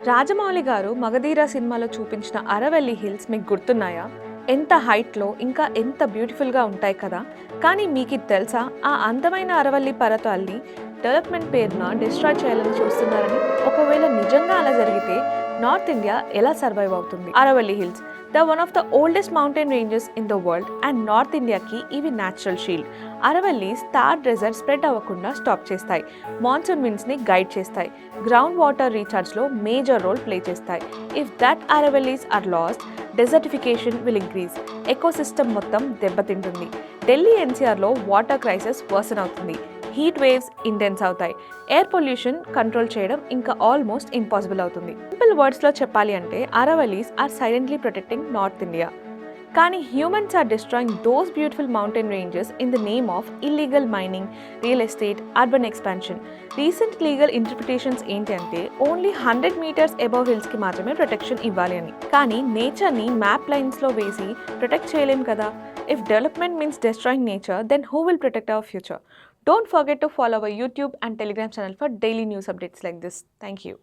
రాజమౌళి గారు 'మగధీర' సినిమాలో చూపించిన అరవల్లి హిల్స్ మీకు గుర్తున్నాయా? ఎంత హైట్‌లో ఇంకా ఎంత బ్యూటిఫుల్‌గా ఉంటాయి కదా! కానీ మీకిది తెలుసా? ఆ అందమైన అరవల్లి పర్వతాల్ని డెవలప్‌మెంట్ పేరున డిస్ట్రాయ్ చేయాలని చూస్తున్నారని? ఒకవేళ నిజంగా అలా జరిగితే నార్త్ ఇండియా ఎలా సర్వైవ్ అవుతుంది? Aravalli hills one of the oldest mountain ranges in the world and north ఇండియాకి ఇవి natural shield. Aravallis Thar desert spread అవ్వకుండా స్టాప్ చేస్తాయి, మాన్సూన్ విండ్స్ని గైడ్ చేస్తాయి, గ్రౌండ్ వాటర్ రీఛార్జ్లో మేజర్ రోల్ ప్లే చేస్తాయి. If that Aravallis are lost, desertification will increase, ecosystem మొత్తం దెబ్బతింటుంది. ఢిల్లీ ఎన్సీఆర్లో వాటర్ క్రైసిస్ వర్సన్ అవుతుంది, హీట్ వేవ్స్ ఇంటెన్స్ అవుతాయి, ఎయిర్ పొల్యూషన్ కంట్రోల్ చేయడం ఇంకా ఆల్మోస్ట్ ఇంపాసిబుల్ అవుతుంది. సింపుల్ వర్డ్స్లో చెప్పాలి అంటే Aravallis are silently protecting north India. కానీ humans are destroying those beautiful mountain ranges in the name of illegal mining, real estate, urban expansion. Recent legal interpretations ఏంటి అంటే only 100 metres above హిల్స్కి మాత్రమే protection ఇవ్వాలి అని. కానీ నేచర్ని మ్యాప్ లైన్స్లో వేసి ప్రొటెక్ట్ చేయలేం కదా. If development means destroying nature, then who will protect our future? Don't forget to follow our YouTube and Telegram channel for daily news updates like this. Thank you.